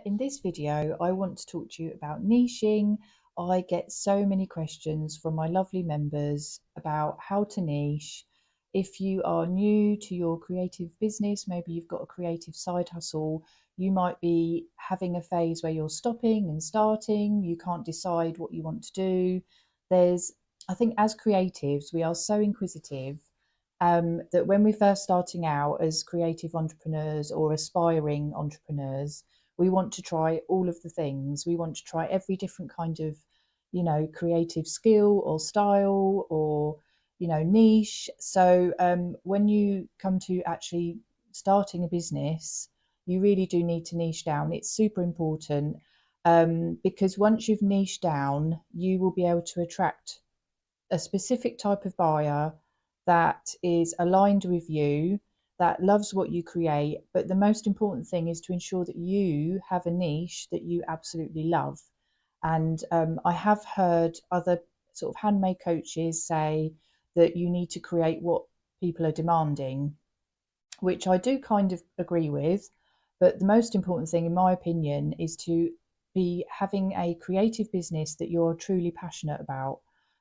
In this video, I want to talk to you about niching. I get so many questions from my lovely members about how to niche. If you are new to your creative business, maybe you've got a creative side hustle, you might be having a phase where you're stopping and starting, you can't decide what you want to do. I think as creatives, we are so inquisitive that when we're first starting out as creative entrepreneurs or aspiring entrepreneurs, we want to try all of the things. We want to try every different kind of, creative skill or style or, niche. So when you come to actually starting a business, you really do need to niche down. It's super important because once you've niched down, you will be able to attract a specific type of buyer that is aligned with you, that loves what you create. But the most important thing is to ensure that you have a niche that you absolutely love. And I have heard other sort of handmade coaches say that you need to create what people are demanding, which I do kind of agree with. But the most important thing, in my opinion, is to be having a creative business that you're truly passionate about,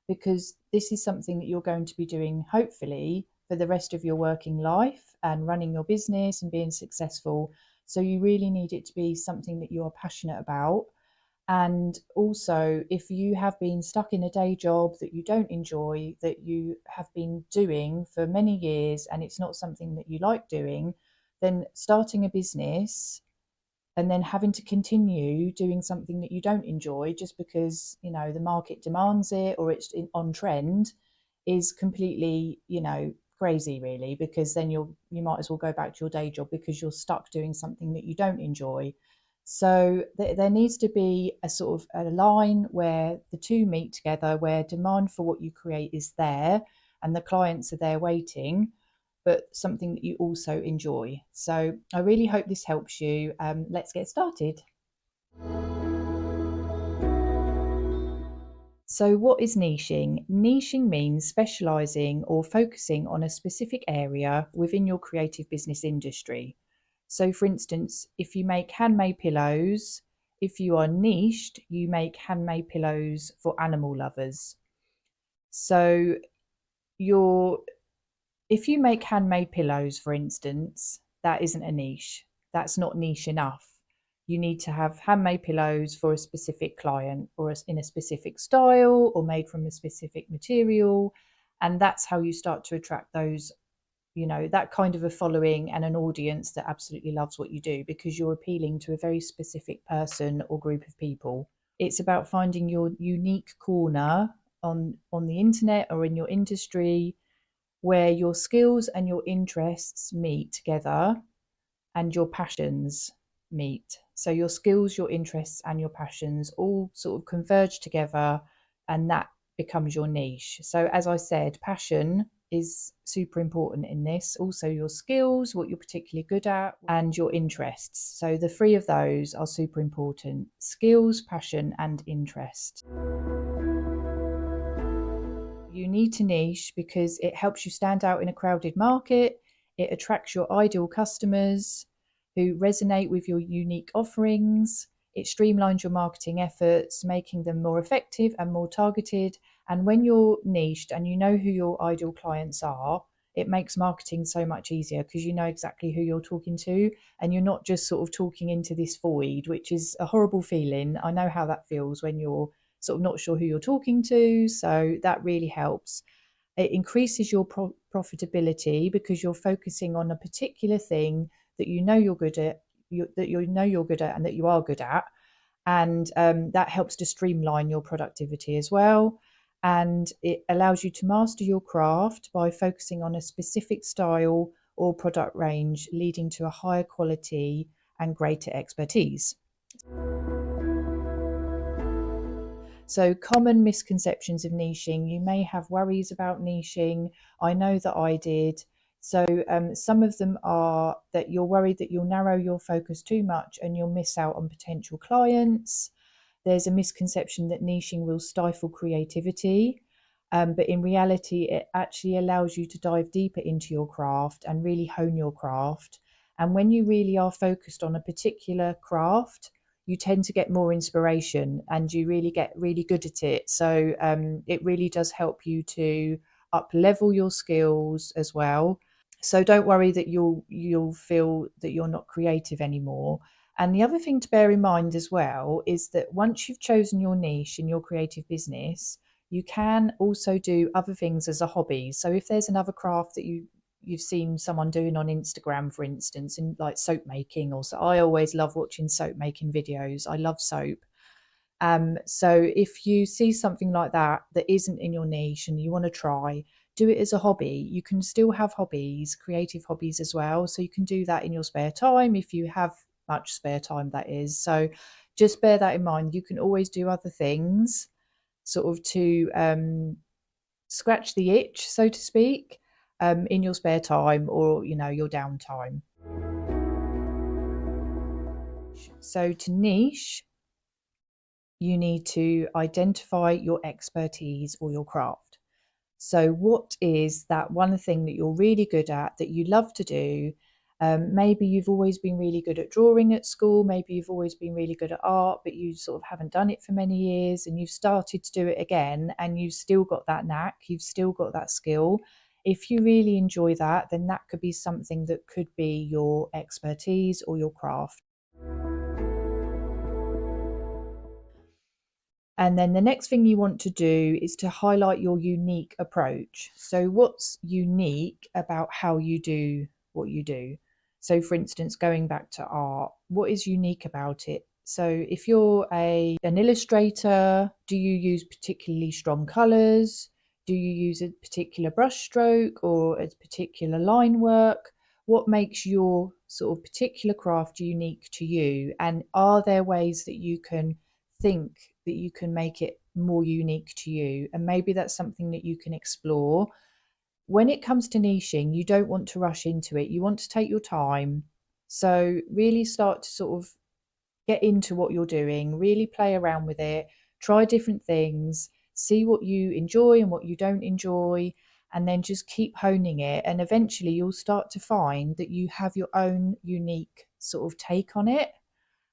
because this is something that you're going to be doing, hopefully, for the rest of your working life and running your business and being successful. So you really need it to be something that you are passionate about. And also, if you have been stuck in a day job that you don't enjoy, that you have been doing for many years, and it's not something that you like doing, then starting a business and then having to continue doing something that you don't enjoy just because, the market demands it or it's on trend is completely, crazy really, because then you might as well go back to your day job because you're stuck doing something that you don't enjoy. So there needs to be a sort of a line where the two meet together, where demand for what you create is there and the clients are there waiting, but something that you also enjoy. So I really hope this helps you. Let's get started. So, what is niching? Niching means specializing or focusing on a specific area within your creative business industry. So, for instance, if you make handmade pillows, if you are niched, you make handmade pillows for animal lovers. So, you're if you make handmade pillows, for instance, that isn't a niche. That's not niche enough. You need to have handmade pillows for a specific client or in a specific style or made from a specific material. And that's how you start to attract those, that kind of a following and an audience that absolutely loves what you do, because you're appealing to a very specific person or group of people. It's about finding your unique corner on the internet or in your industry, where your skills and your interests meet together and your passions meet. So your skills, your interests, and your passions all sort of converge together, and that becomes your niche. So, as I said, passion is super important in this. Also, your skills, what you're particularly good at, and your interests. So, the three of those are super important: skills, passion, and interest. You need to niche because it helps you stand out in a crowded market. It attracts your ideal customers who resonate with your unique offerings. It streamlines your marketing efforts, making them more effective and more targeted. And when you're niched and you know who your ideal clients are, it makes marketing so much easier because you know exactly who you're talking to, and you're not just sort of talking into this void, which is a horrible feeling. I know how that feels when you're sort of not sure who you're talking to. So that really helps. It increases your profitability because you're focusing on a particular thing that you know you're good at, and that you are good at. And that helps to streamline your productivity as well. And it allows you to master your craft by focusing on a specific style or product range, leading to a higher quality and greater expertise. So, common misconceptions of niching. You may have worries about niching. I know that I did. So, some of them are that you're worried that you'll narrow your focus too much and you'll miss out on potential clients. There's a misconception that niching will stifle creativity. But in reality, it actually allows you to dive deeper into your craft and really hone your craft. And when you really are focused on a particular craft, you tend to get more inspiration and you really get really good at it. So it really does help you to up level your skills as well. So don't worry that you'll feel that you're not creative anymore. And the other thing to bear in mind as well is that once you've chosen your niche in your creative business, you can also do other things as a hobby. So if there's another craft that you've seen someone doing on Instagram, for instance, in like soap making, or so I always love watching soap making videos. I love soap. So if you see something like that that isn't in your niche and you want to try, do it as a hobby. You can still have hobbies, creative hobbies as well. So you can do that in your spare time if you have much spare time, that is. So just bear that in mind. You can always do other things sort of to scratch the itch, so to speak, in your spare time or, your downtime. So to niche, you need to identify your expertise or your craft. So, what is that one thing that you're really good at that you love to do? Maybe you've always been really good at drawing at school. Maybe you've always been really good at art, but you sort of haven't done it for many years and you've started to do it again and you've still got that knack, you've still got that skill. If you really enjoy that, then that could be something that could be your expertise or your craft. And then the next thing you want to do is to highlight your unique approach. So, what's unique about how you do what you do? So, for instance, going back to art, what is unique about it? So, if you're an illustrator, do you use particularly strong colors? Do you use a particular brush stroke or a particular line work? What makes your sort of particular craft unique to you? And are there ways that you can think that you can make it more unique to you? And maybe that's something that you can explore. When it comes to niching, you don't want to rush into it. You want to take your time. So, really start to sort of get into what you're doing, really play around with it, try different things, see what you enjoy and what you don't enjoy, and then just keep honing it. And eventually, you'll start to find that you have your own unique sort of take on it.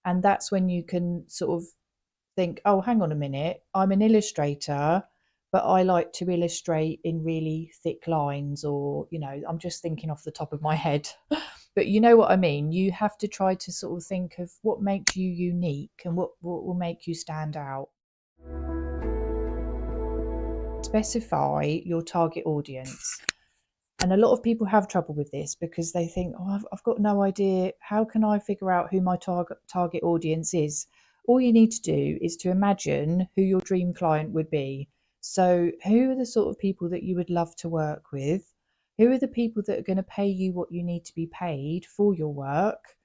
And that's when you can sort of think, oh, hang on a minute, I'm an illustrator, but I like to illustrate in really thick lines, or, I'm just thinking off the top of my head. But you know what I mean? You have to try to sort of think of what makes you unique and what will make you stand out. Specify your target audience. And a lot of people have trouble with this because they think, oh, I've got no idea. How can I figure out who my target audience is? All you need to do is to imagine who your dream client would be. So, who are the sort of people that you would love to work with? Who are the people that are going to pay you what you need to be paid for your work?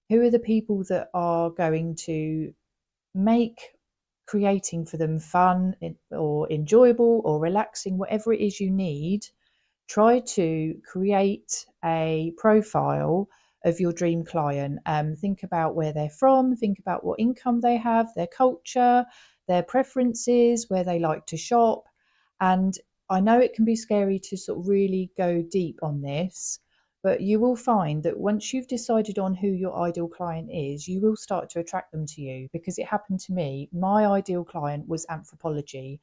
Who are the people that are going to make creating for them fun or enjoyable or relaxing, whatever it is you need? Try to create a profile of your dream client. Think about where they're from, think about what income they have, their culture, their preferences, where they like to shop. And I know it can be scary to sort of really go deep on this, but you will find that once you've decided on who your ideal client is, you will start to attract them to you, because it happened to me. My ideal client was anthropology.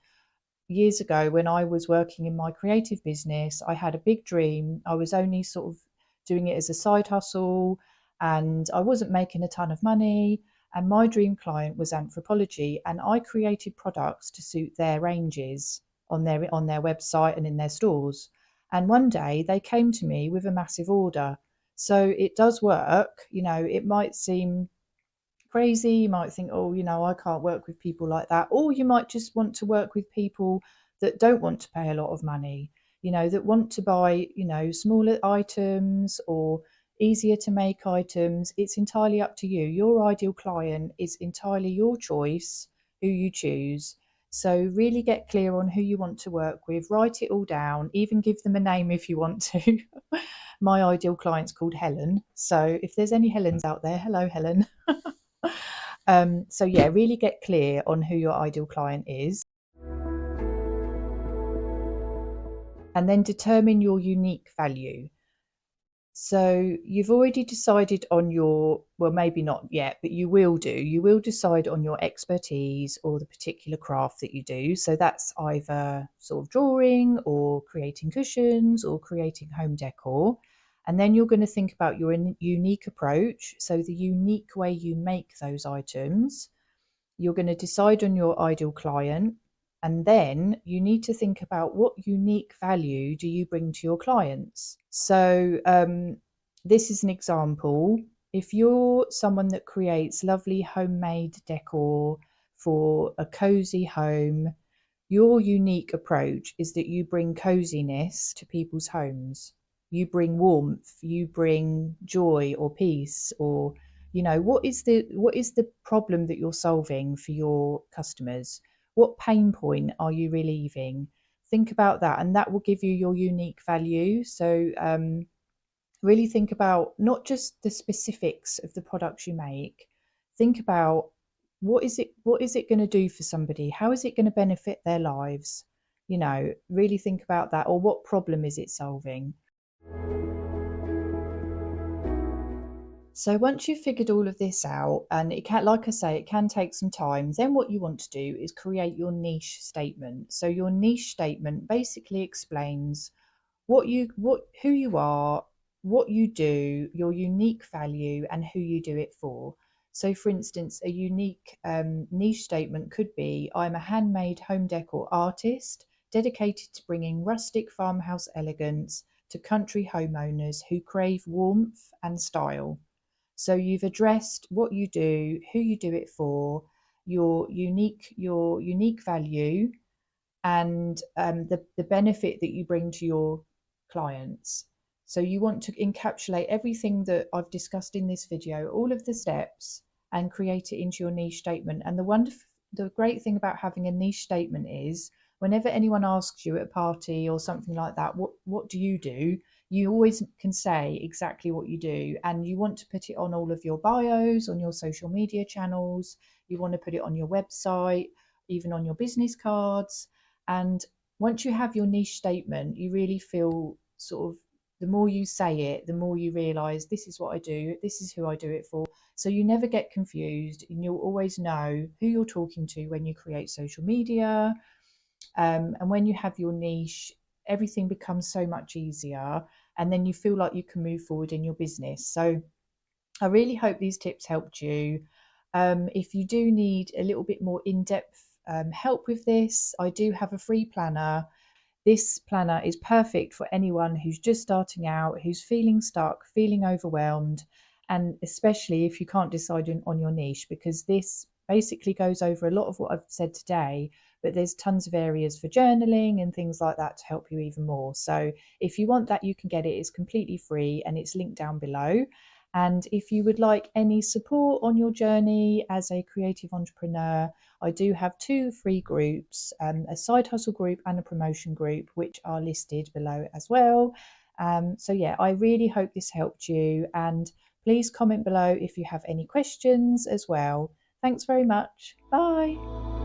Years ago, when I was working in my creative business, I had a big dream. I was only sort of doing it as a side hustle and I wasn't making a ton of money. And my dream client was anthropology. And I created products to suit their ranges on their website and in their stores. And one day they came to me with a massive order. So it does work. It might seem crazy. You might think, oh, I can't work with people like that. Or you might just want to work with people that don't want to pay a lot of money, that want to buy, smaller items or easier to make items. It's entirely up to you. Your ideal client is entirely your choice, who you choose. So really get clear on who you want to work with, write it all down, even give them a name if you want to. My ideal client's called Helen. So if there's any Helens out there, hello, Helen. So yeah, really get clear on who your ideal client is, and then determine your unique value. So you've already decided on your, well, maybe not yet, but you will do. You will decide on your expertise or the particular craft that you do. So that's either sort of drawing or creating cushions or creating home decor. And then you're going to think about your unique approach. So the unique way you make those items. You're going to decide on your ideal client, and then you need to think about what unique value do you bring to your clients. So this is an example. If you're someone that creates lovely homemade decor for a cozy home, your unique approach is that you bring coziness to people's homes. You bring warmth, you bring joy or peace, or what is the problem that you're solving for your customers? What pain point are you relieving? Think about that, and that will give you your unique value. So really think about not just the specifics of the products you make. Think about what is it going to do for somebody? How is it going to benefit their lives? Really think about that, or what problem is it solving? So once you've figured all of this out, and it can, like I say, it can take some time, then what you want to do is create your niche statement. So your niche statement basically explains who you are, what you do, your unique value, and who you do it for. So for instance, a unique niche statement could be, I'm a handmade home decor artist dedicated to bringing rustic farmhouse elegance to country homeowners who crave warmth and style. So you've addressed what you do, who you do it for, your unique value, and the benefit that you bring to your clients. So you want to encapsulate everything that I've discussed in this video, all of the steps, and create it into your niche statement. And the great thing about having a niche statement is whenever anyone asks you at a party or something like that, what do? You always can say exactly what you do, and you want to put it on all of your bios, on your social media channels. You want to put it on your website, even on your business cards. And once you have your niche statement, you really feel sort of, the more you say it, the more you realize this is what I do, this is who I do it for. So you never get confused, and you'll always know who you're talking to when you create social media. And when you have your niche, everything becomes so much easier. And then you feel like you can move forward in your business. So I really hope these tips helped you. If you do need a little bit more in depth help with this, I do have a free planner. This planner is perfect for anyone who's just starting out, who's feeling stuck, feeling overwhelmed, and especially if you can't decide on your niche, because this basically goes over a lot of what I've said today, but there's tons of areas for journaling and things like that to help you even more. So if you want that, you can get it. It's completely free and it's linked down below. And if you would like any support on your journey as a creative entrepreneur, I do have two free groups, a side hustle group and a promotion group, which are listed below as well. So, yeah, I really hope this helped you. And please comment below if you have any questions as well. Thanks very much. Bye.